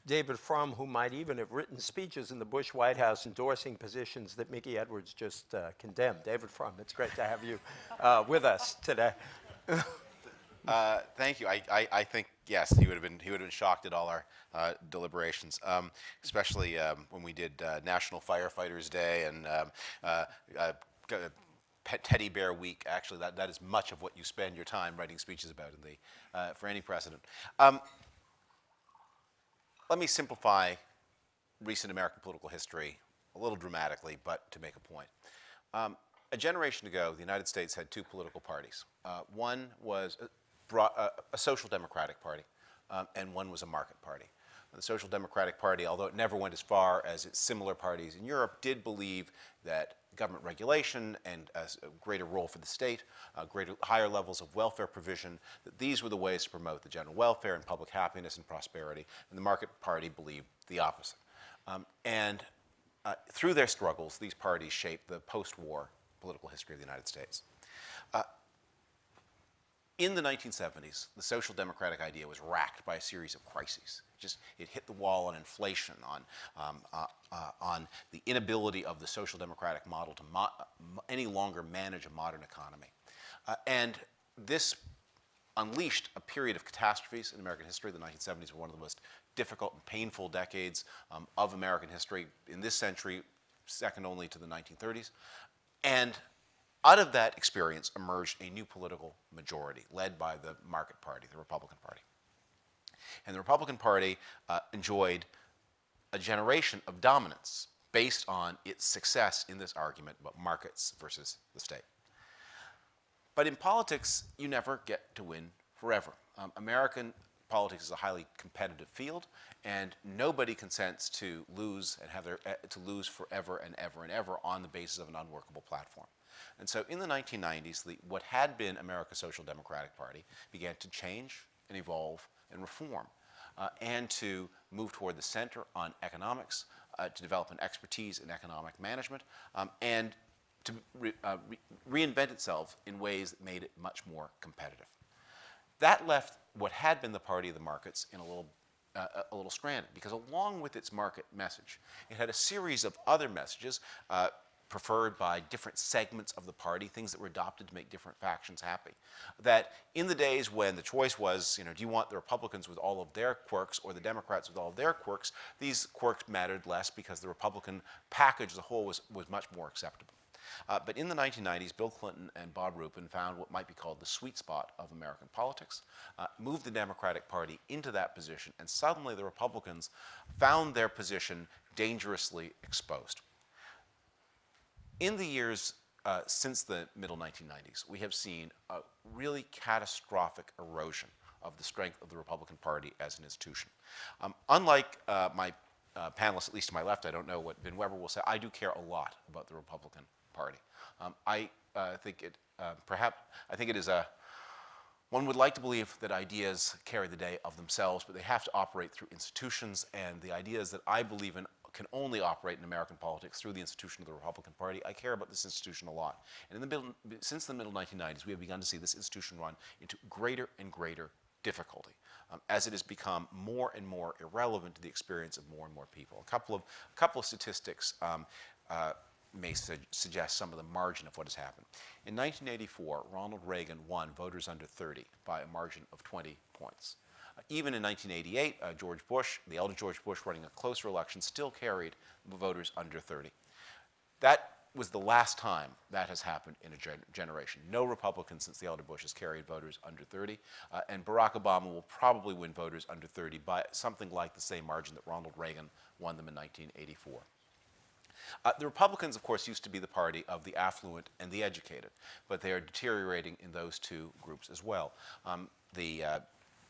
David Frum, who might even have written speeches in the Bush White House endorsing positions that Mickey Edwards just condemned. David Frum, it's great to have you with us today. Thank you. I think yes, he would have been shocked at all our deliberations, especially when we did National Firefighters Day and Teddy Bear Week. Actually, that is much of what you spend your time writing speeches about in the for any president. Let me simplify recent American political history a little dramatically, but to make a point. A generation ago, the United States had two political parties. One was a social democratic party, and one was a market party. The Social Democratic Party, although it never went as far as its similar parties in Europe, did believe that government regulation and a greater role for the state, higher levels of welfare provision, that these were the ways to promote the general welfare and public happiness and prosperity. And the market party believed the opposite. Through their struggles, these parties shaped the post-war political history of the United States. In the 1970s, the social democratic idea was racked by a series of crises. It hit the wall on inflation, on the inability of the social democratic model to any longer manage a modern economy. And this unleashed a period of catastrophes in American history. The 1970s were one of the most difficult and painful decades of American history in this century, second only to the 1930s. And out of that experience emerged a new political majority led by the market party, the Republican Party. And the Republican Party enjoyed a generation of dominance based on its success in this argument about markets versus the state. But in politics, you never get to win forever. American politics is a highly competitive field, and nobody consents to lose and to lose forever and ever and ever on the basis of an unworkable platform. And so in the 1990s, what had been America's Social Democratic Party began to change and evolve and reform, and to move toward the center on economics, to develop an expertise in economic management, and to reinvent itself in ways that made it much more competitive. That left what had been the party of the markets in a little stranded, because along with its market message, it had a series of other messages preferred by different segments of the party, things that were adopted to make different factions happy. That in the days when the choice was, do you want the Republicans with all of their quirks or the Democrats with all of their quirks, these quirks mattered less because the Republican package as a whole was much more acceptable. But in the 1990s, Bill Clinton and Bob Rupin found what might be called the sweet spot of American politics, moved the Democratic Party into that position, and suddenly the Republicans found their position dangerously exposed. In the years since the middle 1990s, we have seen a really catastrophic erosion of the strength of the Republican Party as an institution. Unlike my panelists, at least to my left, I don't know what Ben Weber will say, I do care a lot about the Republican Party. I think it is one would like to believe that ideas carry the day of themselves, but they have to operate through institutions, and the ideas that I believe in can only operate in American politics through the institution of the Republican Party. I care about this institution a lot. And since the middle 1990s, we have begun to see this institution run into greater and greater difficulty as it has become more and more irrelevant to the experience of more and more people. A couple of statistics may suggest some of the margin of what has happened. In 1984, Ronald Reagan won voters under 30 by a margin of 20 points. Even in 1988, George Bush, the elder George Bush, running a closer election, still carried voters under 30. That was the last time that has happened in a generation. No Republican since the elder Bush has carried voters under 30, and Barack Obama will probably win voters under 30 by something like the same margin that Ronald Reagan won them in 1984. The Republicans, of course, used to be the party of the affluent and the educated, but they are deteriorating in those two groups as well. The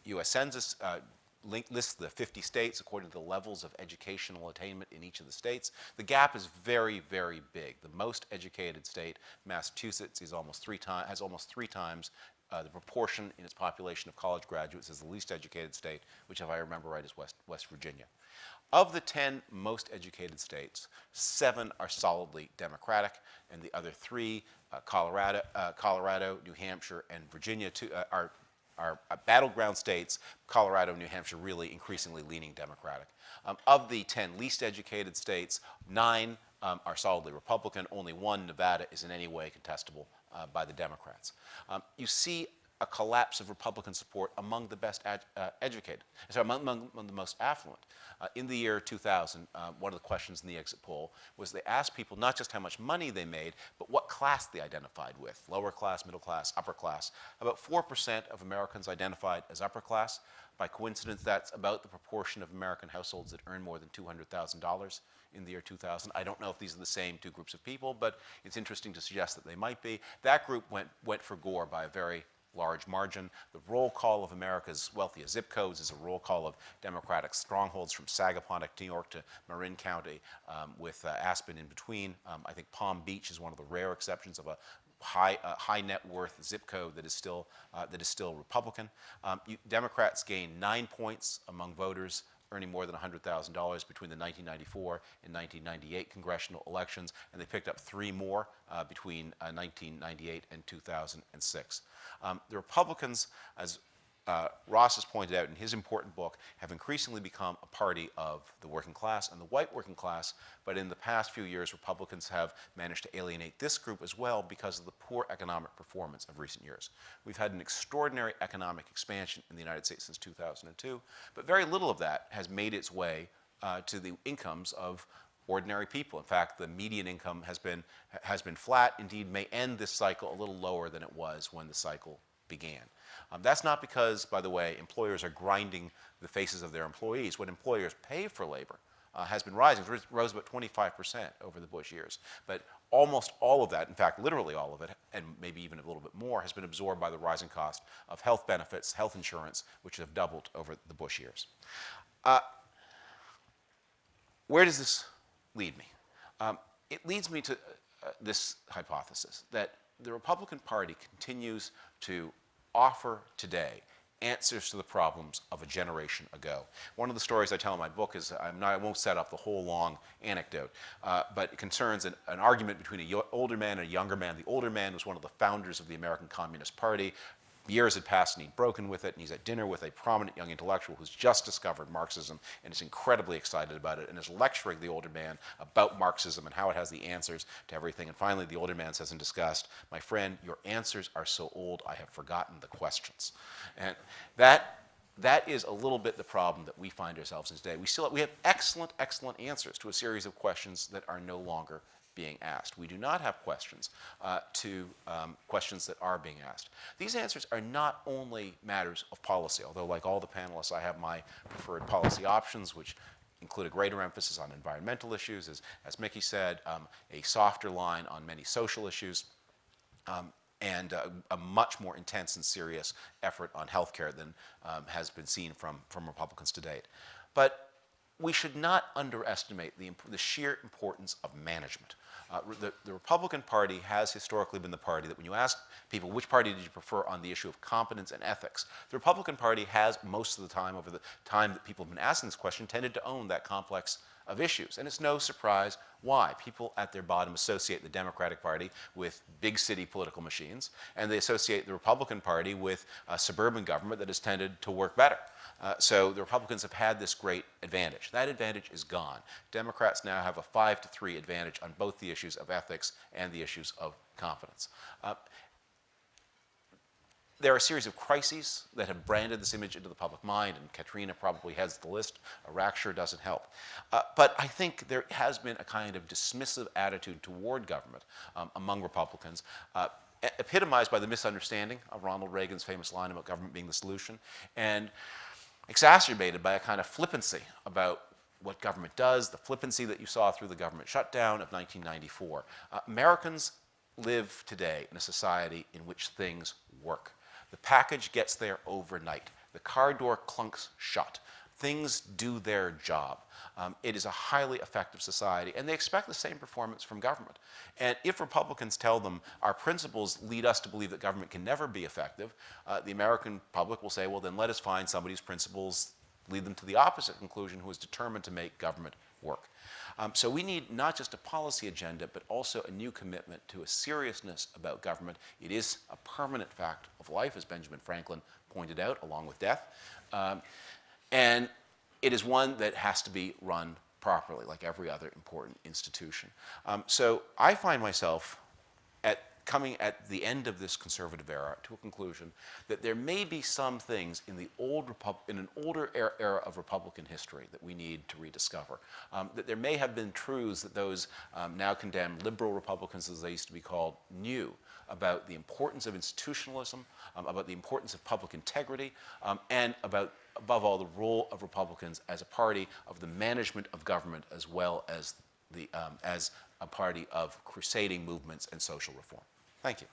U.S. Census lists the 50 states according to the levels of educational attainment in each of the states. The gap is very, very big. The most educated state, Massachusetts, has almost three times the proportion in its population of college graduates as the least educated state, which, if I remember right, is West Virginia. Of the 10 most educated states, 7 are solidly Democratic, and the other 3, Colorado, New Hampshire, and Virginia, are battleground states, Colorado and New Hampshire really increasingly leaning Democratic. Of the 10 least educated states, 9 are solidly Republican. Only 1, Nevada, is in any way contestable by the Democrats. You see a collapse of Republican support among the best educated, so among the most affluent. In the year 2000, one of the questions in the exit poll was they asked people not just how much money they made, but what class they identified with, lower class, middle class, upper class. About 4% of Americans identified as upper class. By coincidence, that's about the proportion of American households that earn more than $200,000 in the year 2000. I don't know if these are the same 2 groups of people, but it's interesting to suggest that they might be. That group went for Gore by a very large margin. The roll call of America's wealthiest zip codes is a roll call of Democratic strongholds from Sagaponack, New York, to Marin County, with Aspen in between. I think Palm Beach is one of the rare exceptions of a high net worth zip code that is still Republican. Democrats gained 9 points among voters earning more than $100,000 between the 1994 and 1998 congressional elections, and they picked up 3 more between 1998 and 2006. The Republicans, as Ross has pointed out in his important book, have increasingly become a party of the working class and the white working class, but in the past few years, Republicans have managed to alienate this group as well because of the poor economic performance of recent years. We've had an extraordinary economic expansion in the United States since 2002, but very little of that has made its way to the incomes of ordinary people. In fact, the median income has been flat, indeed may end this cycle a little lower than it was when the cycle began. That's not because, by the way, employers are grinding the faces of their employees. What employers pay for labor has been rising. It rose about 25% over the Bush years. But almost all of that, in fact, literally all of it, and maybe even a little bit more, has been absorbed by the rising cost of health benefits, health insurance, which have doubled over the Bush years. Where does this lead me? It leads me to this hypothesis that the Republican Party continues to offer today answers to the problems of a generation ago. One of the stories I tell in my book is, I won't set up the whole long anecdote, but it concerns an argument between an older man and a younger man. The older man was one of the founders of the American Communist Party. Years had passed and he'd broken with it, and he's at dinner with a prominent young intellectual who's just discovered Marxism and is incredibly excited about it and is lecturing the older man about Marxism and how it has the answers to everything. And finally, the older man says in disgust, "My friend, your answers are so old, I have forgotten the questions." And that is a little bit the problem that we find ourselves in today. We have excellent answers to a series of questions that are no longer being asked. We do not have questions to questions that are being asked. These answers are not only matters of policy, although like all the panelists, I have my preferred policy options, which include a greater emphasis on environmental issues, as Mickey said, a softer line on many social issues, and a much more intense and serious effort on healthcare than has been seen from Republicans to date. But we should not underestimate the sheer importance of management. The Republican Party has historically been the party that when you ask people which party did you prefer on the issue of competence and ethics, the Republican Party has most of the time, over the time that people have been asking this question, tended to own that complex of issues. And it's no surprise why. People at their bottom associate the Democratic Party with big city political machines, and they associate the Republican Party with a suburban government that has tended to work better. So the Republicans have had this great advantage. That advantage is gone. Democrats now have a 5-3 advantage on both the issues of ethics and the issues of competence. There are a series of crises that have branded this image into the public mind, and Katrina probably has the list. Iraq sure doesn't help. But I think there has been a kind of dismissive attitude toward government among Republicans, epitomized by the misunderstanding of Ronald Reagan's famous line about government being the solution, and exacerbated by a kind of flippancy about what government does, the flippancy that you saw through the government shutdown of 1994. Americans live today in a society in which things work. The package gets there overnight. The car door clunks shut. Things do their job. It is a highly effective society, and they expect the same performance from government. And if Republicans tell them our principles lead us to believe that government can never be effective, the American public will say, well, then let us find somebody whose principles lead them to the opposite conclusion, who is determined to make government work. So we need not just a policy agenda, but also a new commitment to a seriousness about government. It is a permanent fact of life, as Benjamin Franklin pointed out, along with death. And it is one that has to be run properly, like every other important institution. So I find myself coming at the end of this conservative era to a conclusion that there may be some things in the in an older era of Republican history that we need to rediscover. That there may have been truths that those now condemned liberal Republicans, as they used to be called, knew about the importance of institutionalism, about the importance of public integrity, and about, above all, the role of Republicans as a party of the management of government as well as as a party of crusading movements and social reform. Thank you.